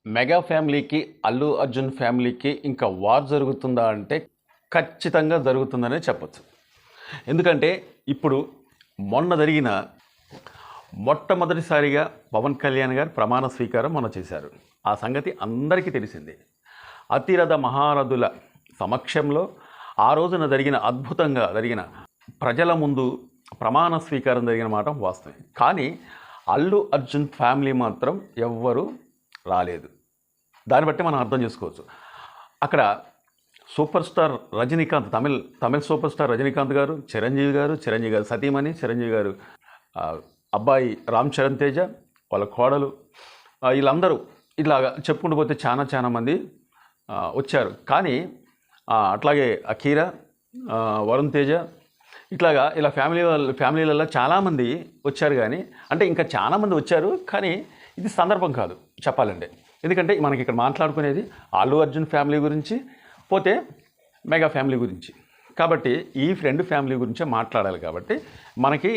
Mega ఫ్యామిలీకి, అల్లు అర్జున్ ఫ్యామిలీకి ఇంకా వార్ జరుగుతుందా అంటే ఖచ్చితంగా జరుగుతుందనే చెప్పొచ్చు. ఎందుకంటే ఇప్పుడు మొన్న జరిగిన మొట్టమొదటిసారిగా పవన్ కళ్యాణ్ గారు ప్రమాణ స్వీకారం మొన్న చేశారు. ఆ సంగతి అందరికీ తెలిసిందే. అతిరథ మహారథుల సమక్షంలో ఆ రోజున అద్భుతంగా జరిగిన ప్రజల ముందు ప్రమాణ స్వీకారం జరిగిన మాట వాస్తవం. కానీ అల్లు అర్జున్ ఫ్యామిలీ మాత్రం ఎవ్వరూ రాలేదు. దాన్ని బట్టి మనం అర్థం చేసుకోవచ్చు. అక్కడ సూపర్ స్టార్ రజనీకాంత్, తమిళ సూపర్ స్టార్ రజనీకాంత్ గారు, చిరంజీవి గారు సతీమణి, చిరంజీవి గారు అబ్బాయి రామ్ చరణ్ తేజ, వాళ్ళ కోడలు, వీళ్ళందరూ ఇట్లాగా చెప్పుకుంటూ పోతే చాలా మంది వచ్చారు. కానీ అట్లాగే అఖీరా, వరుణ్ తేజ, ఇలా ఫ్యామిలీలలో చాలామంది వచ్చారు. కానీ అంటే ఇంకా చాలామంది వచ్చారు, కానీ ఇది సందర్భం కాదు చెప్పాలంటే. ఎందుకంటే మనకి ఇక్కడ మాట్లాడుకునేది అల్లు అర్జున్ ఫ్యామిలీ గురించి, పోతే మెగా ఫ్యామిలీ గురించి. కాబట్టి ఈ ఫ్రెండ్ ఫ్యామిలీ గురించే మాట్లాడాలి. కాబట్టి మనకి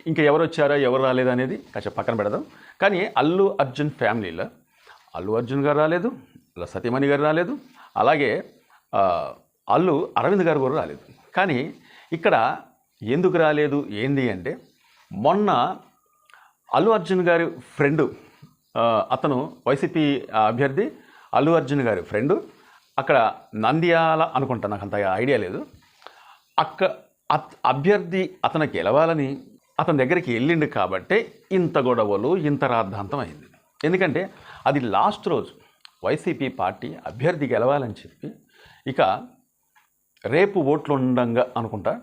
ఇంకా ఎవరు వచ్చారా ఎవరు రాలేదు అనేది కాసేపు పక్కన పెడదాం. కానీ అల్లు అర్జున్ ఫ్యామిలీలో అల్లు అర్జున్ గారు రాలేదు, ఇలా సతీమణి గారు రాలేదు, అలాగే అల్లు అరవింద్ గారు కూడా రాలేదు. కానీ ఇక్కడ ఎందుకు రాలేదు ఏంది అంటే, మొన్న అల్లు అర్జున్ గారి ఫ్రెండు, అతను వైసీపీ అభ్యర్థి అల్లు అర్జున్ గారి ఫ్రెండు అక్కడ నంద్యాల అనుకుంటా, నాకు అంత ఐడియా లేదు, అభ్యర్థి అతను గెలవాలని అతని దగ్గరికి వెళ్ళిండు. కాబట్టి ఇంత గొడవలు, ఇంత రాద్ధాంతం అయింది. ఎందుకంటే అది లాస్ట్ రోజు వైసీపీ పార్టీ అభ్యర్థి గెలవాలని చెప్పి, ఇక రేపు ఓట్లు ఉండంగా అనుకుంటా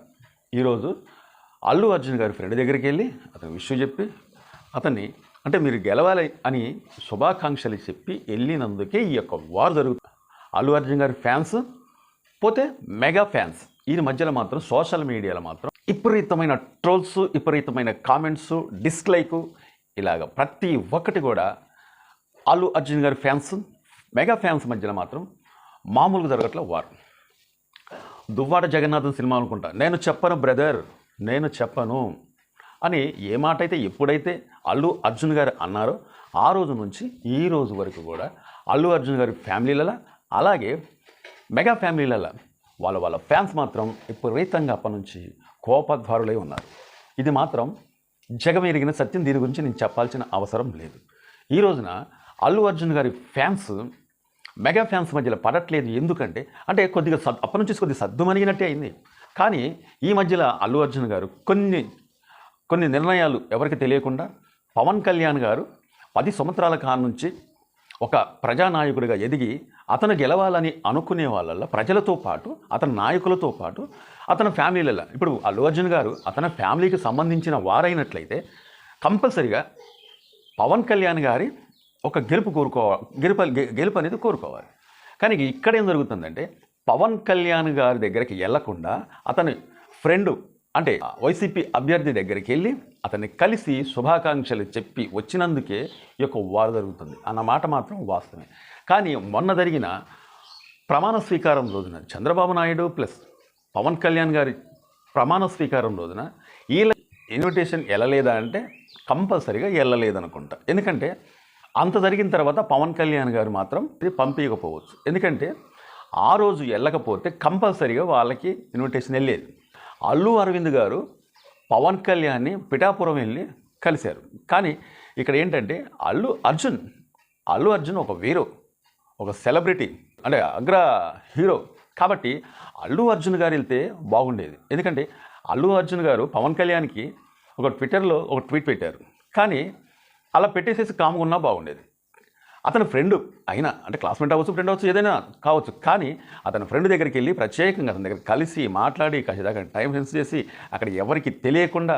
ఈరోజు అల్లు అర్జున్ గారి ఫ్రెండ్ దగ్గరికి వెళ్ళి అతను విషయం చెప్పి, అతన్ని అంటే మీరు గెలవాలి అని శుభాకాంక్షలు చెప్పి వెళ్ళినందుకే ఈ యొక్క వార్ జరుగుతుంది. అల్లు అర్జున్ గారి ఫ్యాన్స్, పోతే మెగా ఫ్యాన్స్, ఈ మధ్యలో మాత్రం సోషల్ మీడియాలో మాత్రం విపరీతమైన ట్రోల్స్, విపరీతమైన కామెంట్స్, డిస్లైక్, ఇలాగ ప్రతి ఒక్కటి కూడా అల్లు అర్జున్ గారి ఫ్యాన్స్, మెగా ఫ్యాన్స్ మధ్యలో మాత్రం మామూలుగా జరగట్లే వార్. దువ్వాడ జగన్నాథన్ సినిమా అనుకుంటా, నేను చెప్పను బ్రదర్, నేను చెప్పను అని ఏ మాట అయితే ఎప్పుడైతే అల్లు అర్జున్ గారు అన్నారో ఆ రోజు నుంచి ఈ రోజు వరకు కూడా అల్లు అర్జున్ గారి ఫ్యామిలీలలో, అలాగే మెగా ఫ్యామిలీలలో వాళ్ళ ఫ్యాన్స్ మాత్రం విపరీతంగా అప్పటి నుంచి కోపధ్వారులై ఉన్నారు. ఇది మాత్రం జగమెరిగిన సత్యం. దీని గురించి నేను చెప్పాల్సిన అవసరం లేదు. ఈ రోజున అల్లు అర్జున్ గారి ఫ్యాన్స్ మెగా ఫ్యాన్స్ మధ్యలో పడట్లేదు. ఎందుకంటే అంటే కొద్దిగా అప్పటి నుంచి కొద్దిగా సద్దుమణిగినట్టే అయింది. కానీ ఈ మధ్యలో అల్లు అర్జున్ గారు కొన్ని నిర్ణయాలు ఎవరికి తెలియకుండా, పవన్ కళ్యాణ్ గారు 10 సంవత్సరాల కాలం నుంచి ఒక ప్రజానాయకుడిగా ఎదిగి అతను గెలవాలని అనుకునే వాళ్ళల్లో ప్రజలతో పాటు, అతని నాయకులతో పాటు, అతని ఫ్యామిలీలలో, ఇప్పుడు అల్లు అర్జున్ గారు అతని ఫ్యామిలీకి సంబంధించిన వారైనట్లయితే కంపల్సరిగా పవన్ కళ్యాణ్ గారి ఒక గెలుపు అనేది కోరుకోవాలి. కానీ ఇక్కడ ఏం జరుగుతుందంటే, పవన్ కళ్యాణ్ గారి దగ్గరికి వెళ్లకుండా అతని ఫ్రెండు అంటే వైసీపీ అభ్యర్థి దగ్గరికి వెళ్ళి అతన్ని కలిసి శుభాకాంక్షలు చెప్పి వచ్చినందుకే ఈ యొక్క వారు జరుగుతుంది అన్న మాట మాత్రం వాస్తవమే. కానీ మొన్న జరిగిన ప్రమాణ స్వీకారం రోజున చంద్రబాబు నాయుడు ప్లస్ పవన్ కళ్యాణ్ గారి ప్రమాణ స్వీకారం రోజున వీళ్ళ ఇన్విటేషన్ వెళ్ళలేదా అంటే కంపల్సరీగా వెళ్ళలేదనుకుంటా. ఎందుకంటే అంత జరిగిన తర్వాత పవన్ కళ్యాణ్ గారు మాత్రం పంపించకపోవచ్చు. ఎందుకంటే ఆ రోజు వెళ్ళకపోతే కంపల్సరీగా వాళ్ళకి ఇన్విటేషన్ వెళ్ళేది. అల్లు అరవింద్ గారు పవన్ కళ్యాణ్ని పిఠాపురం వెళ్ళి కలిశారు. కానీ ఇక్కడ ఏంటంటే అల్లు అర్జున్ ఒక వీరో, ఒక సెలబ్రిటీ, అంటే అగ్ర హీరో. కాబట్టి అల్లు అర్జున్ గారు వెళ్తే బాగుండేది. ఎందుకంటే అల్లు అర్జున్ గారు పవన్ కళ్యాణ్కి ట్విట్టర్లో ఒక ట్వీట్ పెట్టారు. కానీ అలా పెట్టేసేసి కామ్గా ఉన్నా బాగుండేది. అతని ఫ్రెండ్ అయినా, అంటే క్లాస్మేట్ అవ్వచ్చు, ఫ్రెండ్ అవ్వచ్చు, ఏదైనా కావచ్చు. కానీ అతని ఫ్రెండ్ దగ్గరికి వెళ్ళి ప్రత్యేకంగా అతని దగ్గర కలిసి మాట్లాడి కాసేదాకా టైం సెన్స్ చేసి, అక్కడ ఎవరికి తెలియకుండా,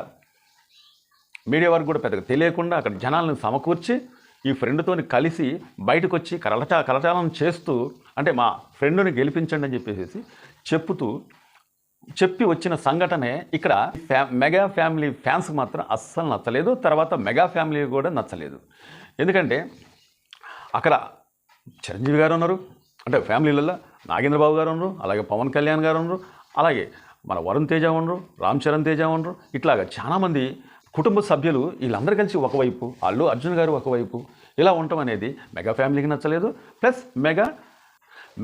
మీడియా వారికి కూడా పెద్దగా తెలియకుండా అక్కడ జనాలను సమకూర్చి ఈ ఫ్రెండ్తోని కలిసి బయటకు వచ్చి కరచాలనం చేస్తూ, అంటే మా ఫ్రెండ్ని గెలిపించండి అని చెప్పి వచ్చిన సంఘటనే ఇక్కడ మెగా ఫ్యామిలీ ఫ్యాన్స్కి మాత్రం అస్సలు నచ్చలేదు. తర్వాత మెగా ఫ్యామిలీ కూడా నచ్చలేదు. ఎందుకంటే అక్కడ చిరంజీవి గారు ఉన్నారు, అంటే ఫ్యామిలీలలో నాగేంద్రబాబు గారు ఉన్నారు, అలాగే పవన్ కళ్యాణ్ గారు ఉన్నారు, అలాగే మన వరుణ్ తేజ ఉన్నారు, రామ్ చరణ్ తేజ ఉన్నారు. ఇట్లాగా చాలామంది కుటుంబ సభ్యులు వీళ్ళందరూ కలిసి ఒకవైపు, అల్లు అర్జున్ గారు ఒకవైపు, ఇలా ఉండటం అనేది మెగా ఫ్యామిలీకి నచ్చలేదు, ప్లస్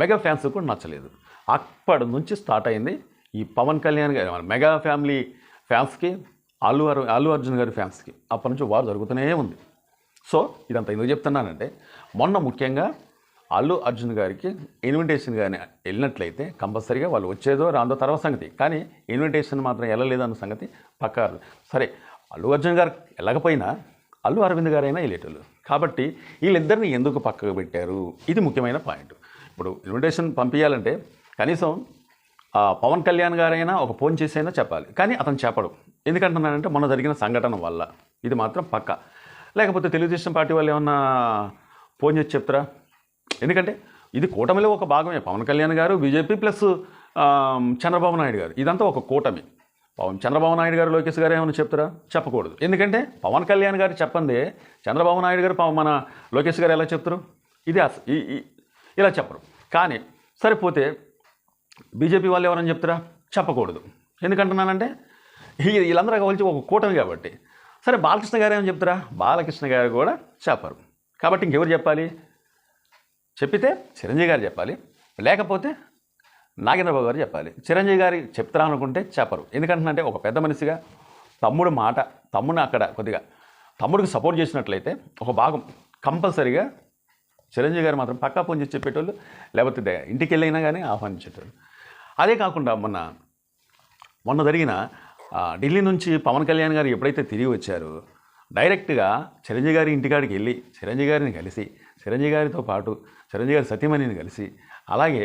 మెగా ఫ్యాన్స్ కూడా నచ్చలేదు. అప్పటి నుంచి స్టార్ట్ అయింది ఈ పవన్ కళ్యాణ్ గారి మెగా ఫ్యామిలీ ఫ్యాన్స్కి, అల్లు అర్జున్ గారి ఫ్యాన్స్కి అప్పటి నుంచి వారు జరుగుతూనే ఉంది. సో ఇదంతా ఎందుకు చెప్తున్నానంటే, మొన్న ముఖ్యంగా అల్లు అర్జున్ గారికి ఇన్విటేషన్ కానీ వెళ్ళినట్లయితే కంపల్సరీగా వాళ్ళు వచ్చేదో రాందో తర్వాత సంగతి, కానీ ఇన్విటేషన్ మాత్రం వెళ్ళలేదన్న సంగతి పక్కా. సరే, అల్లు అర్జున్ గారు వెళ్ళకపోయినా అల్లు అరవింద్ గారైనా వెళ్ళేటోళ్ళు. కాబట్టి వీళ్ళిద్దరిని ఎందుకు పక్కకు పెట్టారు, ఇది ముఖ్యమైన పాయింట్. ఇప్పుడు ఇన్విటేషన్ పంపించాలంటే కనీసం పవన్ కళ్యాణ్ గారైనా ఒక ఫోన్ చేసైనా చెప్పాలి, కానీ అతను చెప్పడు. ఎందుకంటున్నానంటే మొన్న జరిగిన సంఘటన వల్ల, ఇది మాత్రం పక్క. లేకపోతే తెలుగుదేశం పార్టీ వాళ్ళు ఏమన్నా ఫోన్ చేసి చెప్తారా? ఎందుకంటే ఇది కూటమిలో ఒక భాగమే. పవన్ కళ్యాణ్ గారు, బీజేపీ ప్లస్ చంద్రబాబు నాయుడు గారు, ఇదంతా ఒక కూటమి. చంద్రబాబు నాయుడు గారు, లోకేష్ గారు ఏమైనా చెప్తారా? చెప్పకూడదు. ఎందుకంటే పవన్ కళ్యాణ్ గారు చెప్పండి, చంద్రబాబు నాయుడు గారు మన లోకేష్ గారు ఎలా చెప్తారు? ఇది ఇలా చెప్పరు. కానీ సరిపోతే బీజేపీ వాళ్ళు ఎవరని చెప్తారా? చెప్పకూడదు. ఎందుకంటున్నానంటే వీళ్ళందరూ కలిసి ఒక కూటమి కాబట్టి. సరే, బాలకృష్ణ గారు ఏమని చెప్తారా? బాలకృష్ణ గారు కూడా చెప్పరు. కాబట్టి ఇంకెవరు చెప్పాలి? చెప్పితే చిరంజీవి గారు చెప్పాలి, లేకపోతే నాగేంద్రబాబు గారు చెప్పాలి. చిరంజీవి గారు చెప్తారా అనుకుంటే చెప్పరు. ఎందుకంటే ఒక పెద్ద మనిషిగా తమ్ముడిని అక్కడ కొద్దిగా తమ్ముడికి సపోర్ట్ చేసినట్లయితే ఒక భాగం కంపల్సరీగా చిరంజీవి గారు మాత్రం పక్కా ఫోన్ చేసి చెప్పేటోళ్ళు, లేకపోతే ఇంటికి వెళ్ళైనా కానీ ఆహ్వానించేటోళ్ళు. అదే కాకుండా మొన్న జరిగిన ఢిల్లీ నుంచి పవన్ కళ్యాణ్ గారు ఎప్పుడైతే తిరిగి వచ్చారో, డైరెక్ట్గా చిరంజీవి గారి ఇంటికాడికి వెళ్ళి చిరంజీవి గారిని కలిసి, చిరంజీవి గారితో పాటు చిరంజీవి గారి సతీమణిని కలిసి, అలాగే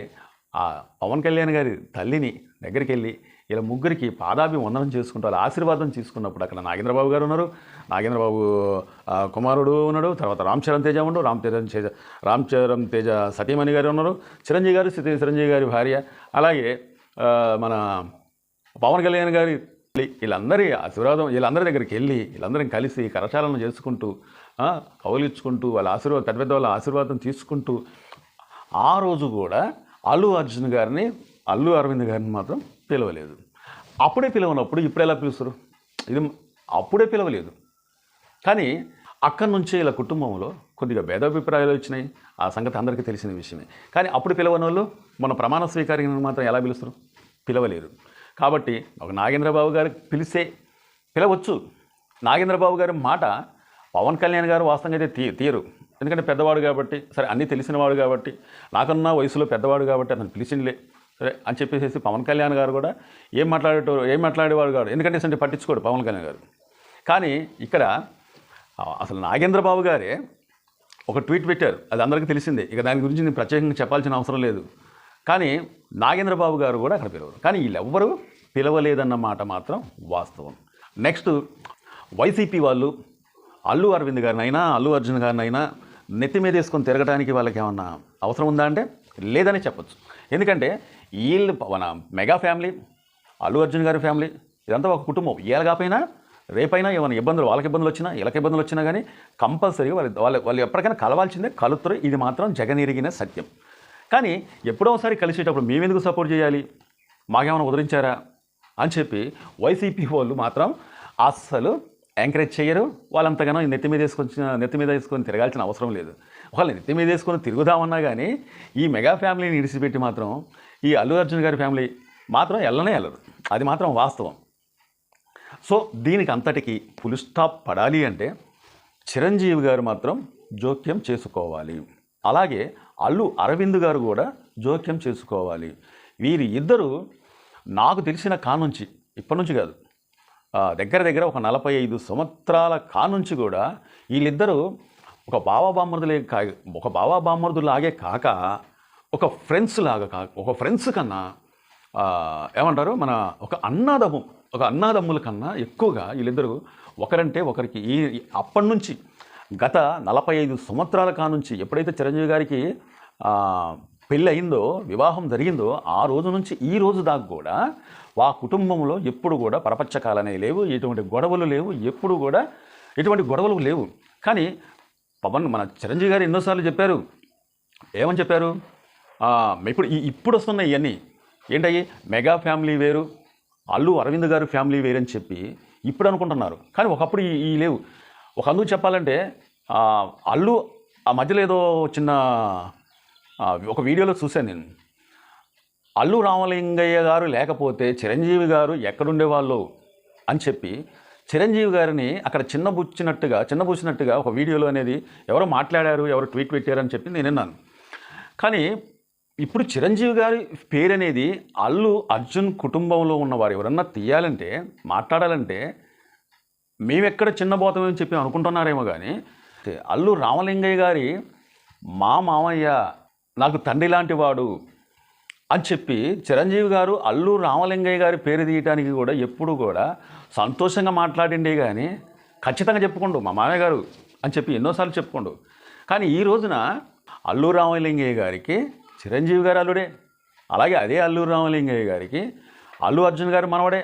పవన్ కళ్యాణ్ గారి తల్లిని దగ్గరికి వెళ్ళి ఇలా ముగ్గురికి పాదాభివందనం చేసుకుంటూ వాళ్ళ ఆశీర్వాదం తీసుకున్నప్పుడు అక్కడ నాగేంద్రబాబు గారు ఉన్నారు, నాగేంద్రబాబు కుమారుడు ఉన్నాడు, తర్వాత రామ్ చరణ్ తేజ ఉన్నాడు, రామ్ చరణ్ తేజ సతీమణి గారు ఉన్నారు, చిరంజీవి గారి భార్య, అలాగే మన పవన్ కళ్యాణ్ గారి వీళ్ళందరి ఆశీర్వాదం, వీళ్ళందరి దగ్గరికి వెళ్ళి వీళ్ళందరిని కలిసి కరచాలనం చేసుకుంటూ, కౌలించుకుంటూ వాళ్ళ పెద్ద పెద్ద వాళ్ళ ఆశీర్వాదం తీసుకుంటూ, ఆ రోజు కూడా అల్లు అర్జున్ గారిని, అల్లు అరవింద్ గారిని మాత్రం పిలవలేదు. అప్పుడే పిలవనప్పుడు ఇప్పుడు ఎలా పిలుస్తారు? ఇది అప్పుడే పిలవలేదు. కానీ అక్కడి నుంచే ఇలా కుటుంబంలో కొద్దిగా భేదాభిప్రాయాలు వచ్చినాయి. ఆ సంగతి అందరికీ తెలిసిన విషయమే. కానీ అప్పుడు పిలవని వాళ్ళు మన ప్రమాణ స్వీకారాన్ని మాత్రం ఎలా పిలుస్తారు? పిలవలేరు. కాబట్టి ఒక నాగేంద్రబాబు గారు పిలవచ్చు. నాగేంద్రబాబు గారి మాట పవన్ కళ్యాణ్ గారు వాస్తవంగా అయితే తీయరు. ఎందుకంటే పెద్దవాడు కాబట్టి, సరే అన్నీ తెలిసినవాడు కాబట్టి, నాకన్నా వయసులో పెద్దవాడు కాబట్టి అతను పిలిచిందిలే సరే అని చెప్పేసి పవన్ కళ్యాణ్ గారు కూడా ఏం మాట్లాడేవాడు కాదు. ఎందుకంటే అంటే పట్టించుకోడు పవన్ కళ్యాణ్ గారు. కానీ ఇక్కడ అసలు నాగేంద్రబాబు గారే ఒక ట్వీట్ పెట్టారు, అది అందరికీ తెలిసిందే. ఇక దాని గురించి నేను ప్రత్యేకంగా చెప్పాల్సిన అవసరం లేదు. కానీ నాగేంద్రబాబు గారు కూడా అక్కడ పిలవరు. కానీ వీళ్ళెవ్వరూ పిలవలేదన్న మాట మాత్రం వాస్తవం. నెక్స్ట్, వైసీపీ వాళ్ళు అల్లు అరవింద్ గారినైనా అల్లు అర్జున్ గారినైనా నెత్తి మీద వేసుకొని తిరగడానికి వాళ్ళకి ఏమన్నా అవసరం ఉందా అంటే లేదని చెప్పచ్చు. ఎందుకంటే వీళ్ళు మన మెగా ఫ్యామిలీ, అల్లు అర్జున్ గారి ఫ్యామిలీ, ఇదంతా ఒక కుటుంబం. ఇవాళ కాకపోయినా రేపైనా ఏమైనా వాళ్ళకి ఇబ్బందులు వచ్చినా వీళ్ళకి ఇబ్బందులు వచ్చినా కానీ కంపల్సరీగా వాళ్ళు ఎప్పటికైనా కలవాల్సిందే, కలుస్తారు. ఇది మాత్రం జగనెరిగిన సత్యం. కానీ ఎప్పుడో ఒకసారి కలిసేటప్పుడు మేమెందుకు సపోర్ట్ చేయాలి, మాకేమైనా ఉదరించారా అని చెప్పి వైసీపీ వాళ్ళు మాత్రం అస్సలు ఎంకరేజ్ చేయరు. వాళ్ళంతగానో నెత్తి మీద వేసుకొని తిరగాల్సిన అవసరం లేదు. వాళ్ళు నెత్తి మీద వేసుకొని తిరుగుదామన్నా కానీ ఈ మెగా ఫ్యామిలీని ఇడిచిపెట్టి మాత్రం ఈ అల్లు అర్జున్ గారి ఫ్యామిలీ మాత్రం వెళ్ళరు. అది మాత్రం వాస్తవం. సో దీనికి అంతటికి ఫుల్ స్టాప్ పడాలి అంటే చిరంజీవి గారు మాత్రం జోక్యం చేసుకోవాలి. అలాగే అల్లు అరవింద్ గారు కూడా జోక్యం చేసుకోవాలి. వీరి ఇద్దరు నాకు తెలిసిన కానుంచి, ఇప్పటి నుంచి కాదు, దగ్గర ఒక 45 సంవత్సరాల కానుంచి కూడా వీళ్ళిద్దరూ ఒక బావాబామ్మర్దులాగే కాక ఒక ఫ్రెండ్స్ కన్నా ఏమంటారు మన ఒక అన్నాదమ్ముల కన్నా ఎక్కువగా వీళ్ళిద్దరూ ఒకరంటే ఒకరికి అప్పటి నుంచి గత 45 సంవత్సరాల కానుంచి ఎప్పుడైతే చిరంజీవి గారికి పెళ్ళి అయిందో, వివాహం జరిగిందో ఆ రోజు నుంచి ఈ రోజు దాకా కూడా ఆ కుటుంబంలో ఎప్పుడు కూడా పరపచ్చకాలనే లేవు, ఎటువంటి గొడవలు లేవు, ఎప్పుడు కూడా ఎటువంటి గొడవలు లేవు. కానీ మన చిరంజీవి గారు ఎన్నోసార్లు చెప్పారు, ఏమని చెప్పారు? ఇప్పుడు వస్తున్నాయి ఇవన్నీ ఏంటయ్యి, మెగా ఫ్యామిలీ వేరు, అల్లు అరవింద్ గారు ఫ్యామిలీ వేరని చెప్పి ఇప్పుడు అనుకుంటున్నారు. కానీ ఒకప్పుడు ఈ లేవు. ఒక అందుకు చెప్పాలంటే ఆ మధ్యలో ఏదో చిన్న ఒక వీడియోలో చూశాను నేను. అల్లు రామలింగయ్య గారు లేకపోతే చిరంజీవి గారు ఎక్కడుండేవాళ్ళు అని చెప్పి చిరంజీవి గారిని అక్కడ చిన్నబూచినట్టుగా ఒక వీడియోలో అనేది ఎవరో మాట్లాడారు, ఎవరు ట్వీట్ పెట్టారని చెప్పి నేను విన్నాను. కానీ ఇప్పుడు చిరంజీవి గారి పేరు అనేది అల్లు అర్జున్ కుటుంబంలో ఉన్నవారు ఎవరన్నా తీయాలంటే, మాట్లాడాలంటే మేమెక్కడ చిన్నబోతామని చెప్పి అనుకుంటున్నారేమో. కానీ అల్లు రామలింగయ్య గారి మా మామయ్య, నాకు తండ్రి లాంటి వాడు అని చెప్పి చిరంజీవి గారు అల్లు రామలింగయ్య గారి పేరు తీయటానికి కూడా ఎప్పుడు కూడా సంతోషంగా మాట్లాడిండే. కానీ ఖచ్చితంగా చెప్పుకోండు మా మామయ్య గారు అని చెప్పి ఎన్నోసార్లు చెప్పుకోండు. కానీ ఈ రోజున అల్లు రామలింగయ్య గారికి చిరంజీవి గారు అల్లుడే, అలాగే అదే అల్లు రామలింగయ్య గారికి అల్లు అర్జున్ గారు మనవడే,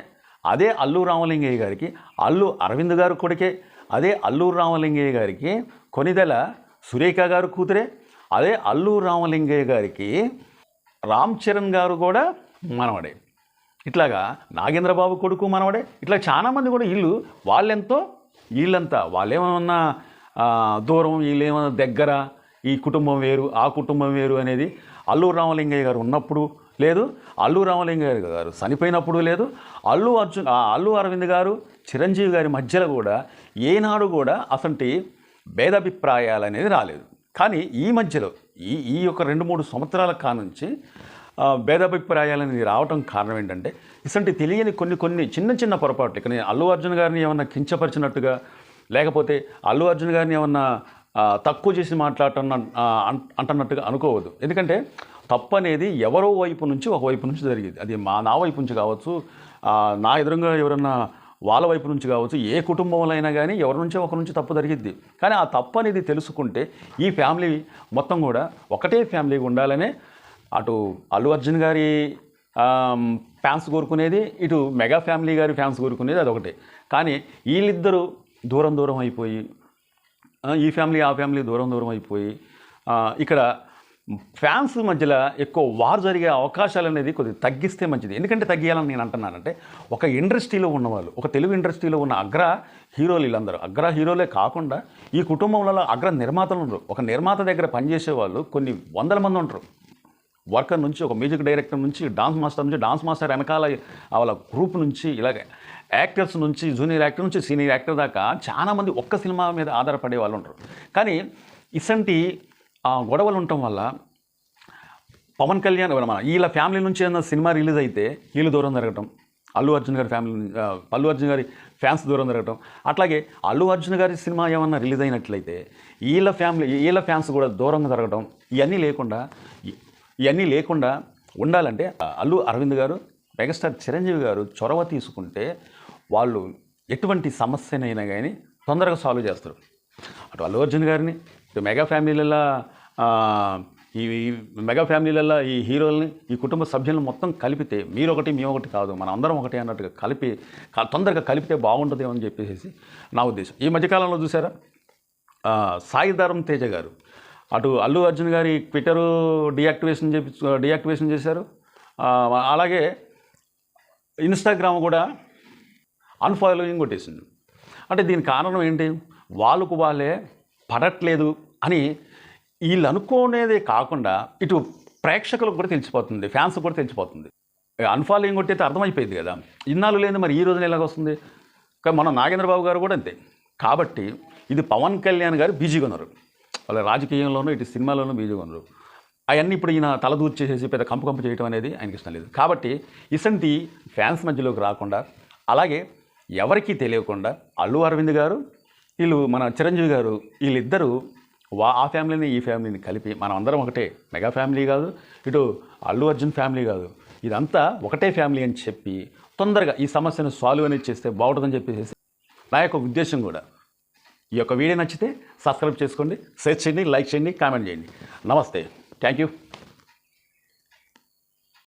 అదే అల్లు రామలింగయ్య గారికి అల్లు అరవింద్ గారు కొడుకే, అదే అల్లు రామలింగయ్య గారికి కొనిదెల సురేఖ గారు కూతురే, అదే అల్లు రామలింగయ్య గారికి రామ్ చరణ్ గారు కూడా మనవడే, ఇట్లాగా నాగేంద్రబాబు కొడుకు మనవడే. ఇట్లా చాలామంది కూడా వాళ్ళెంతో వీళ్ళంతా, వాళ్ళేమన్నా దూరం, వీళ్ళేమన్నా దగ్గర, ఈ కుటుంబం వేరు ఆ కుటుంబం వేరు అనేది అల్లు రామలింగయ్య గారు ఉన్నప్పుడు లేదు, అల్లు రామలింగయ్య గారు చనిపోయినప్పుడు లేదు, అల్లు అరవింద్ గారు చిరంజీవి గారి మధ్యలో కూడా ఏనాడు కూడా అసంటి భేదాభిప్రాయాలు అనేది రాలేదు. కానీ ఈ మధ్యలో ఈ యొక్క 2-3 సంవత్సరాల కానుంచి భేదాభిప్రాయాలు అనేది రావటం కారణం ఏంటంటే, ఇసంటి తెలియని కొన్ని చిన్న పొరపాట్లు. ఇక నేను అల్లు అర్జున్ గారిని ఏమన్నా కించపరిచినట్టుగా, లేకపోతే అల్లు అర్జున్ గారిని ఏమన్నా తక్కువ చేసి అంటున్నట్టుగా అనుకోవద్దు. ఎందుకంటే తప్పు అనేది ఎవరో వైపు నుంచి ఒకవైపు నుంచి జరిగింది. అది నా వైపు నుంచి కావచ్చు, నా ఎదురుగా ఎవరన్నా వాళ్ళ వైపు నుంచి కావచ్చు, ఏ కుటుంబంలో అయినా కానీ ఎవరి నుంచో ఒకరి నుంచి తప్పు జరిగిద్ది. కానీ ఆ తప్పు అనేది తెలుసుకుంటే ఈ ఫ్యామిలీ మొత్తం కూడా ఒకటే ఫ్యామిలీగా ఉండాలనే అటు అల్లు అర్జున్ గారి ఫ్యాన్స్ కోరుకునేది, ఇటు మెగా ఫ్యామిలీ గారి ఫ్యాన్స్ కోరుకునేది అదొకటే. కానీ వీళ్ళిద్దరూ దూరం అయిపోయి, ఈ ఫ్యామిలీ ఆ ఫ్యామిలీ దూరం అయిపోయి ఇక్కడ ఫ్యాన్స్ మధ్యలో ఎక్కువ వార్ జరిగే అవకాశాలు అనేది కొద్దిగా తగ్గిస్తే మంచిది. ఎందుకంటే తగ్గియాలని నేను అంటున్నానంటే, ఒక ఇండస్ట్రీలో ఉన్నవాళ్ళు, ఒక తెలుగు ఇండస్ట్రీలో ఉన్న అగ్ర హీరోలు, వీళ్ళందరూ అగ్ర హీరోలే కాకుండా ఈ కుటుంబంలో అగ్ర నిర్మాతలు ఉండరు. ఒక నిర్మాత దగ్గర పనిచేసే వాళ్ళు కొన్ని వందల మంది ఉంటారు. వర్కర్ నుంచి, ఒక మ్యూజిక్ డైరెక్టర్ నుంచి, డాన్స్ మాస్టర్ వెనకాల వాళ్ళ గ్రూప్ నుంచి, ఇలాగే యాక్టర్స్ నుంచి, జూనియర్ యాక్టర్ నుంచి సీనియర్ యాక్టర్ దాకా చాలామంది ఒక్క సినిమా మీద ఆధారపడే వాళ్ళు ఉంటారు. కానీ ఇసంటి గొడవలు ఉండటం వల్ల పవన్ కళ్యాణ్ వీళ్ళ ఫ్యామిలీ నుంచి ఏదైనా సినిమా రిలీజ్ అయితే వీళ్ళు దూరం జరగటం, అల్లు అర్జున్ గారి ఫ్యాన్స్ దూరం జరగటం, అట్లాగే అల్లు అర్జున్ గారి సినిమా ఏమన్నా రిలీజ్ అయినట్లయితే వీళ్ళ ఫ్యాన్స్ కూడా దూరంగా జరగటం, ఇవన్నీ లేకుండా ఉండాలంటే అల్లు అరవింద్ గారు, మెగాస్టార్ చిరంజీవి గారు చొరవ తీసుకుంటే వాళ్ళు ఎటువంటి సమస్యనైనా కానీ తొందరగా సాల్వ్ చేస్తారు. అటు అల్లు అర్జున్ గారిని, ఇటు మెగా ఫ్యామిలీలలో ఈ హీరోల్ని, ఈ కుటుంబ సభ్యులను మొత్తం కలిపితే మీరొకటి మేమొకటి కాదు, మనం అందరం ఒకటి అన్నట్టుగా తొందరగా కలిపితే బాగుంటుంది అని చెప్పేసి నా ఉద్దేశం. ఈ మధ్యకాలంలో చూసారా, సాయి ధరమ్ తేజ గారు అటు అల్లు అర్జున్ గారి ట్విట్టర్ డియాక్టివేషన్ చేశారు, అలాగే ఇన్స్టాగ్రామ్ కూడా అన్ఫాలోయింగ్ కొట్టేసింది. అంటే దీనికి కారణం ఏంటి? వాళ్ళే పడట్లేదు అని వీళ్ళు అనుకునేదే కాకుండా ఇటు ప్రేక్షకులకు కూడా తెలిసిపోతుంది, ఫ్యాన్స్ కూడా తెలిసిపోతుంది. అన్ఫాలోయింగ్ కొట్టయితే అర్థమైపోయింది కదా, ఇన్నాళ్ళు లేదు మరి ఈ రోజున ఎలాగొస్తుంది. కానీ మన నాగేంద్రబాబు గారు కూడా అంతే. కాబట్టి ఇది పవన్ కళ్యాణ్ గారు బిజీగా ఉన్నారు, వాళ్ళ రాజకీయంలోనూ ఇటు సినిమాలోనూ బిజీగా ఉన్నారు. అవన్నీ ఇప్పుడు ఈయన తలదూర్చేసేసి పెద్ద కంపు చేయడం అనేది ఆయనకి ఇష్టం లేదు. కాబట్టి ఇసంటి ఫ్యాన్స్ మధ్యలోకి రాకుండా, అలాగే ఎవరికీ తెలియకుండా అల్లు అరవింద్ గారు, వీళ్ళు మన చిరంజీవి గారు, వీళ్ళిద్దరూ ఆ ఫ్యామిలీని ఈ ఫ్యామిలీని కలిపి మనం అందరం ఒకటే, మెగా ఫ్యామిలీ కాదు, ఇటు అల్లు అర్జున్ ఫ్యామిలీ కాదు, ఇదంతా ఒకటే ఫ్యామిలీ అని చెప్పి తొందరగా ఈ సమస్యను సాల్వ్ అనేది చేస్తే బాగుంటుందని చెప్పేసి నా యొక్క ఉద్దేశం కూడా. ఈ యొక్క వీడియో నచ్చితే సబ్స్క్రైబ్ చేసుకోండి, షేర్ చేయండి, లైక్ చేయండి, కామెంట్ చేయండి. నమస్తే, థ్యాంక్ యూ.